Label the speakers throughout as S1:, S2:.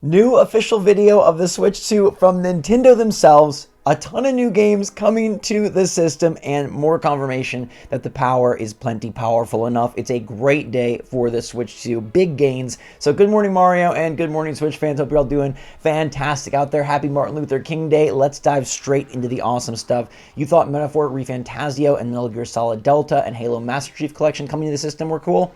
S1: New official video of the Switch 2 from Nintendo themselves, a ton of new games coming to the system, and more confirmation that the power is plenty powerful enough. It's a great day for the Switch 2, big gains. So good morning Mario and good morning Switch fans, hope you're all doing fantastic out there. Happy Martin Luther King Day. Let's dive straight into the awesome stuff. You thought Metaphor, ReFantazio, and Metal Gear Solid Delta and Halo Master Chief Collection coming to the system were cool?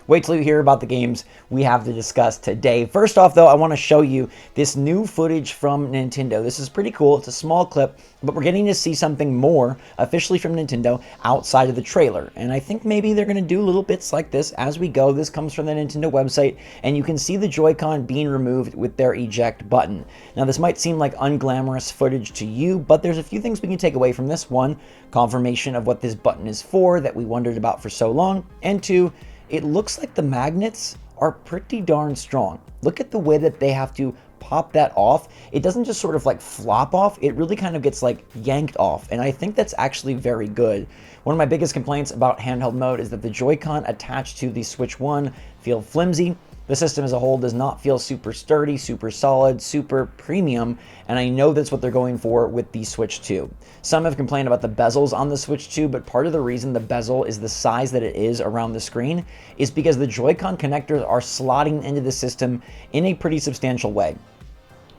S1: Wait till you hear about the games we have to discuss today. First off, though, I want to show you this new footage from Nintendo. This is pretty cool. It's a small clip, but we're getting to see something more officially from Nintendo outside of the trailer. And I think maybe they're going to do little bits like this as we go. This comes from the Nintendo website, and you can see the Joy-Con being removed with their eject button. Now, this might seem like unglamorous footage to you, but there's a few things we can take away from this. One, confirmation of what this button is for that we wondered about for so long. And two, it looks like the magnets are pretty darn strong. Look at the way that they have to pop that off. It doesn't just sort of like flop off, it really kind of gets like yanked off, and I think that's actually very good. One of my biggest complaints about handheld mode is that the Joy-Con attached to the Switch 1 feel flimsy. The system as a whole does not feel super sturdy, super solid, super premium, and I know that's what they're going for with the Switch 2. Some have complained about the bezels on the Switch 2, but part of the reason the bezel is the size that it is around the screen is because the Joy-Con connectors are slotting into the system in a pretty substantial way.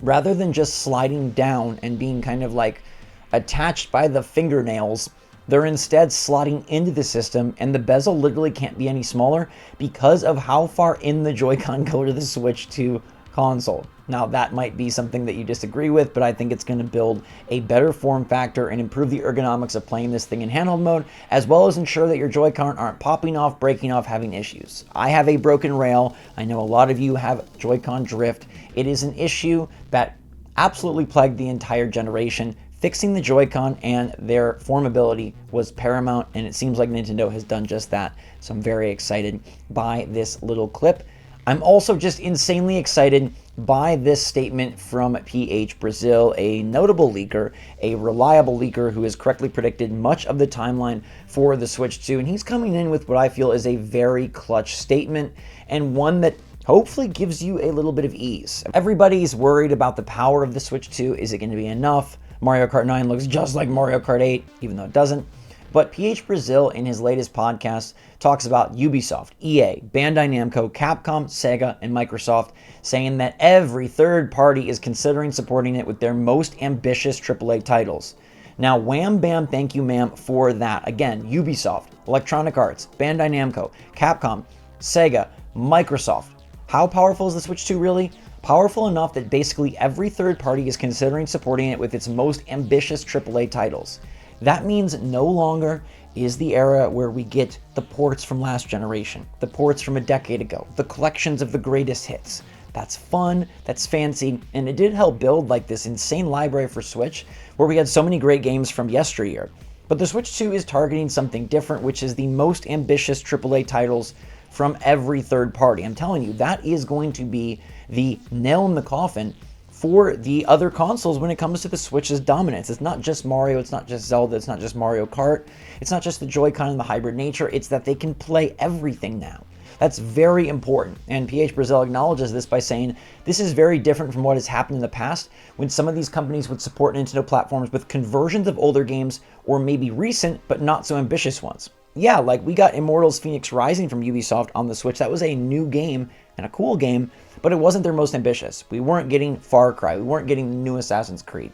S1: Rather than just sliding down and being kind of like attached by the fingernails, they're instead slotting into the system, and the bezel literally can't be any smaller because of how far in the Joy-Con go to the Switch 2 console. Now, that might be something that you disagree with, but I think it's going to build a better form factor and improve the ergonomics of playing this thing in handheld mode, as well as ensure that your Joy-Con aren't popping off, breaking off, having issues. I have a broken rail. I know a lot of you have Joy-Con drift. It is an issue that absolutely plagued the entire generation. Fixing the Joy-Con and their formability was paramount, and it seems like Nintendo has done just that. So I'm very excited by this little clip. I'm also just insanely excited by this statement from PH Brazil, a notable leaker, a reliable leaker who has correctly predicted much of the timeline for the Switch 2, and he's coming in with what I feel is a very clutch statement, and one that hopefully gives you a little bit of ease. Everybody's worried about the power of the Switch 2. Is it going to be enough? Mario Kart 9 looks just like Mario Kart 8, even though it doesn't. But PH Brazil, in his latest podcast, talks about Ubisoft, EA, Bandai Namco, Capcom, Sega, and Microsoft, saying that every third party is considering supporting it with their most ambitious AAA titles. Now, wham bam, thank you ma'am for that. Again, Ubisoft, Electronic Arts, Bandai Namco, Capcom, Sega, Microsoft. How powerful is the Switch 2 really? Powerful enough that basically every third party is considering supporting it with its most ambitious AAA titles. That means no longer is the era where we get the ports from last generation, the ports from a decade ago, the collections of the greatest hits. That's fun, that's fancy, and it did help build like this insane library for Switch where we had so many great games from yesteryear. But the Switch 2 is targeting something different, which is the most ambitious AAA titles from every third party. I'm telling you, that is going to be the nail in the coffin for the other consoles when it comes to the Switch's dominance. It's not just Mario, it's not just Zelda, it's not just Mario Kart, it's not just the Joy-Con and the hybrid nature, it's that they can play everything now. That's very important, and PH Brazil acknowledges this by saying this is very different from what has happened in the past when some of these companies would support Nintendo platforms with conversions of older games or maybe recent but not so ambitious ones. Yeah, like we got Immortals Phoenix Rising from Ubisoft on the Switch. That was a new game and a cool game, but it wasn't their most ambitious. We weren't getting Far Cry. We weren't getting the new Assassin's Creed.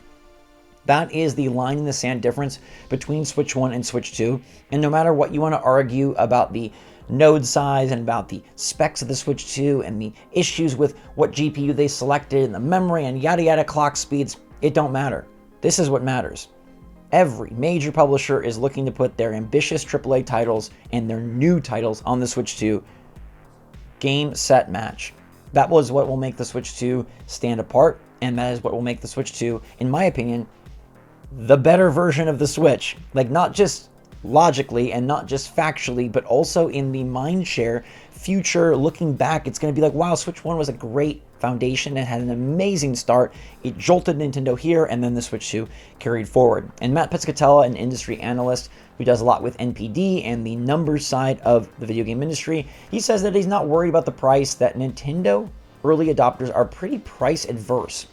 S1: That is the line in the sand difference between Switch 1 and Switch 2. And no matter what you want to argue about the node size and about the specs of the Switch 2 and the issues with what GPU they selected and the memory and yada yada clock speeds, it don't matter. This is what matters. Every major publisher is looking to put their ambitious AAA titles and their new titles on the Switch 2. Game, set, match. That was what will make the Switch 2 stand apart, and that is what will make the Switch 2, in my opinion, the better version of the Switch. Like, not just logically and not just factually, but also in the mindshare, future, looking back, it's going to be like, wow, Switch 1 was a great foundation and had an amazing start. It jolted Nintendo here, and then the Switch 2 carried forward. And Matt Piscatella, an industry analyst who does a lot with NPD and the numbers side of the video game industry, he says that he's not worried about the price, that Nintendo early adopters are pretty price adverse.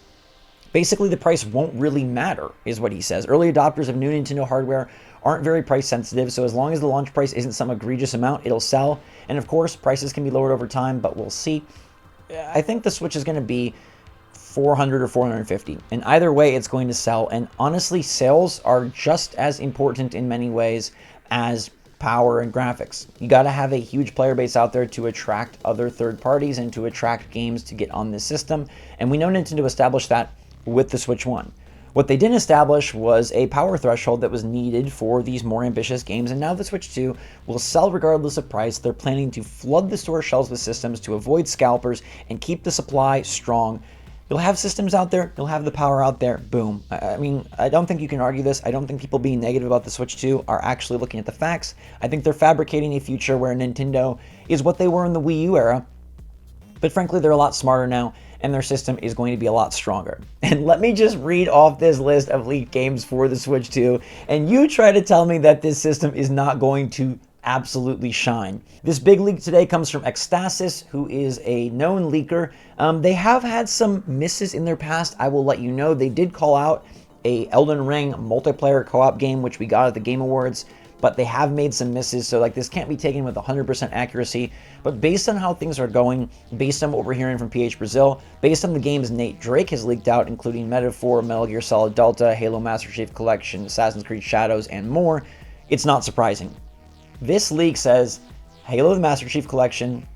S1: Basically, the price won't really matter, is what he says. Early adopters of new Nintendo hardware aren't very price sensitive, so as long as the launch price isn't some egregious amount, it'll sell. And of course, prices can be lowered over time, but we'll see. I think the Switch is going to be 400 or 450, and either way, it's going to sell. And honestly, sales are just as important in many ways as power and graphics. You got to have a huge player base out there to attract other third parties and to attract games to get on this system. And we know Nintendo established that with the Switch 1. What they didn't establish was a power threshold that was needed for these more ambitious games, and now the Switch 2 will sell regardless of price. They're planning to flood the store shelves with systems to avoid scalpers and keep the supply strong. You'll have systems out there, you'll have the power out there, boom. I mean, I don't think you can argue this. I don't think people being negative about the Switch 2 are actually looking at the facts. I think they're fabricating a future where Nintendo is what they were in the Wii U era, but frankly, they're a lot smarter now, and their system is going to be a lot stronger. And let me just read off this list of leaked games for the Switch 2, and you try to tell me that this system is not going to absolutely shine. This big leak today comes from Ecstasis, who is a known leaker. They have had some misses in their past, I will let you know. They did call out a Elden Ring multiplayer co-op game, which we got at the Game Awards, but they have made some misses, so like this can't be taken with 100% accuracy. But based on how things are going, based on what we're hearing from PH Brazil, based on the games Nate Drake has leaked out, including Metaphor, Metal Gear Solid Delta, Halo Master Chief Collection, Assassin's Creed Shadows, and more, it's not surprising. This leak says Halo the Master Chief Collection,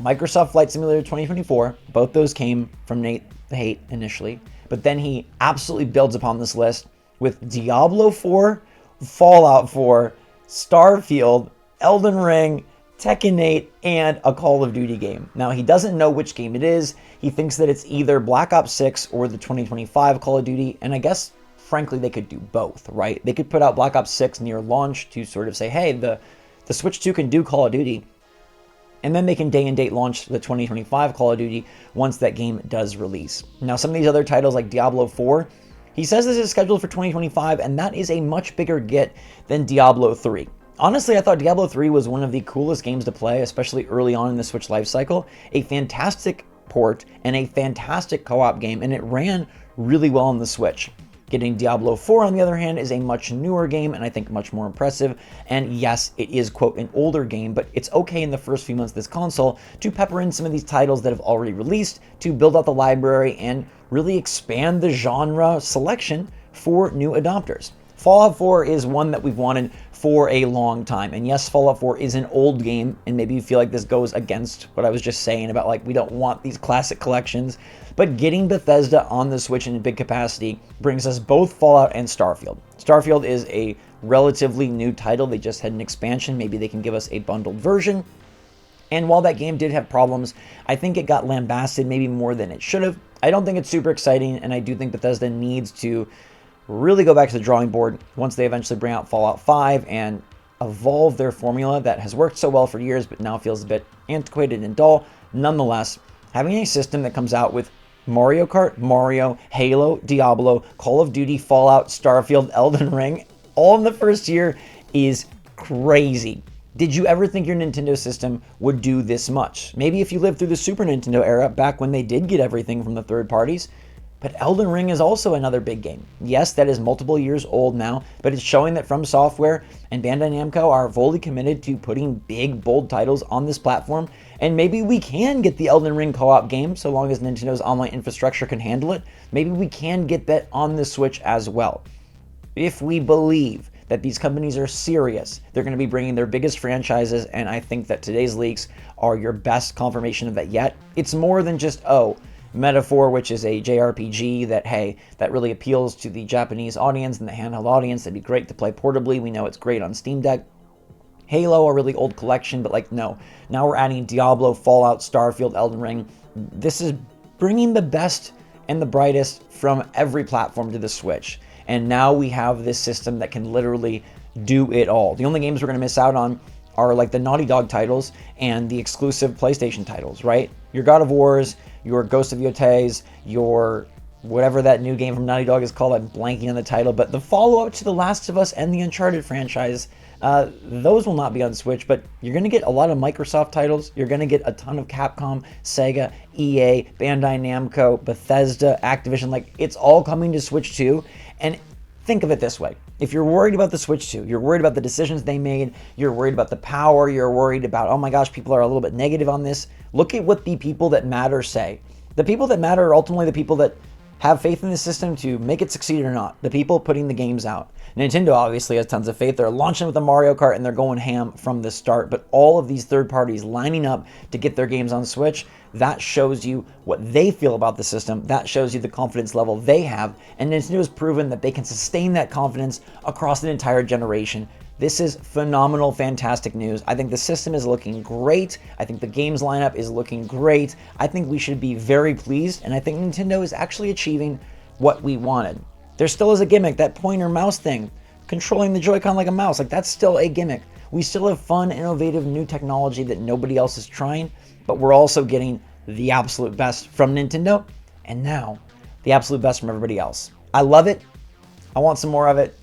S1: Microsoft Flight Simulator 2024, both those came from Nate the Hate initially, but then he absolutely builds upon this list with Diablo 4, Fallout 4, Starfield, Elden Ring, Tekken 8, and a Call of Duty game. Now, he doesn't know which game it is. He thinks that it's either Black Ops 6 or the 2025 Call of Duty, and I guess, frankly, they could do both, right? They could put out Black Ops 6 near launch to sort of say, hey, the Switch 2 can do Call of Duty, and then they can day and date launch the 2025 Call of Duty once that game does release. Now, some of these other titles like Diablo 4, he says this is scheduled for 2025, and that is a much bigger get than Diablo 3. Honestly, I thought Diablo 3 was one of the coolest games to play, especially early on in the Switch lifecycle. A fantastic port and a fantastic co-op game, and it ran really well on the Switch. Getting Diablo 4, on the other hand, is a much newer game and I think much more impressive. And yes, it is, quote, an older game, but it's okay in the first few months of this console to pepper in some of these titles that have already released to build out the library and really expand the genre selection for new adopters. Fallout 4 is one that we've wanted for a long time. And yes, Fallout 4 is an old game, and maybe you feel like this goes against what I was just saying about like we don't want these classic collections. But getting Bethesda on the Switch in a big capacity brings us both Fallout and Starfield. Starfield is a relatively new title. They just had an expansion. Maybe they can give us a bundled version. And while that game did have problems, I think it got lambasted maybe more than it should have. I don't think it's super exciting, and I do think Bethesda needs to really go back to the drawing board once they eventually bring out Fallout 5 and evolve their formula that has worked so well for years but now feels a bit antiquated and dull. Nonetheless, having a system that comes out with Mario Kart, Mario, Halo, Diablo, Call of Duty, Fallout, Starfield, Elden Ring, all in the first year is crazy. Did you ever think your Nintendo system would do this much? Maybe if you lived through the Super Nintendo era, back when they did get everything from the third parties. But Elden Ring is also another big game. Yes, that is multiple years old now, but it's showing that From Software and Bandai Namco are fully committed to putting big, bold titles on this platform. And maybe we can get the Elden Ring co-op game, so long as Nintendo's online infrastructure can handle it. Maybe we can get that on the Switch as well. If we believe that these companies are serious, they're going to be bringing their biggest franchises, and I think that today's leaks are your best confirmation of that yet. It's more than just, Metaphor, which is a JRPG that really appeals to the Japanese audience and the handheld audience. That'd be great to play portably. We know it's great on Steam Deck. Halo, a really old collection, but no. Now we're adding Diablo, Fallout, Starfield, Elden Ring. This is bringing the best and the brightest from every platform to the Switch. And now we have this system that can literally do it all. The only games we're going to miss out on are like the Naughty Dog titles and the exclusive PlayStation titles, right? Your God of Wars, your Ghost of Yotes, your whatever that new game from Naughty Dog is called, I'm blanking on the title, but the follow-up to The Last of Us and the Uncharted franchise, those will not be on Switch, but you're going to get a lot of Microsoft titles. You're going to get a ton of Capcom, Sega, EA, Bandai Namco, Bethesda, Activision. Like, it's all coming to Switch 2. And think of it this way. If you're worried about the Switch 2, you're worried about the decisions they made, you're worried about the power, you're worried about, oh my gosh, people are a little bit negative on this, look at what the people that matter say. The people that matter are ultimately the people that have faith in the system to make it succeed or not. The people putting the games out. Nintendo obviously has tons of faith. They're launching with the Mario Kart and they're going ham from the start. But all of these third parties lining up to get their games on Switch, that shows you what they feel about the system. That shows you the confidence level they have. And Nintendo has proven that they can sustain that confidence across an entire generation. This is phenomenal, fantastic news. I think the system is looking great. I think the games lineup is looking great. I think we should be very pleased, and I think Nintendo is actually achieving what we wanted. There still is a gimmick, that pointer mouse thing, controlling the Joy-Con like a mouse. Like, that's still a gimmick. We still have fun, innovative, new technology that nobody else is trying, but we're also getting the absolute best from Nintendo, and now the absolute best from everybody else. I love it. I want some more of it.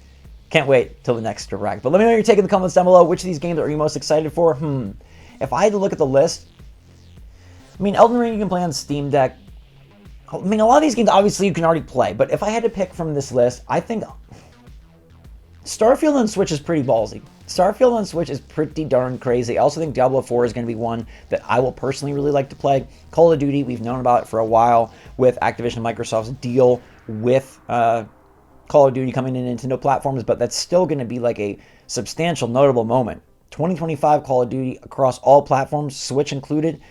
S1: Can't wait till the next Direct. But let me know your take in the comments down below. Which of these games are you most excited for? If I had to look at the list, I mean, Elden Ring you can play on Steam Deck. I mean, a lot of these games, obviously, you can already play. But if I had to pick from this list, I think Starfield on Switch is pretty ballsy. Starfield on Switch is pretty darn crazy. I also think Diablo 4 is going to be one that I will personally really like to play. Call of Duty, we've known about it for a while with Activision and Microsoft's deal with Call of Duty coming to Nintendo platforms, but that's still going to be like a substantial, notable moment. 2025 Call of Duty across all platforms, Switch included,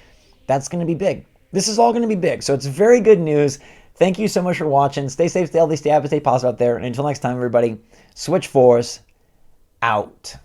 S1: that's going to be big. This is all going to be big, so it's very good news. Thank you so much for watching. Stay safe, stay healthy, stay happy, stay positive out there. And until next time, everybody, SwitchForce out.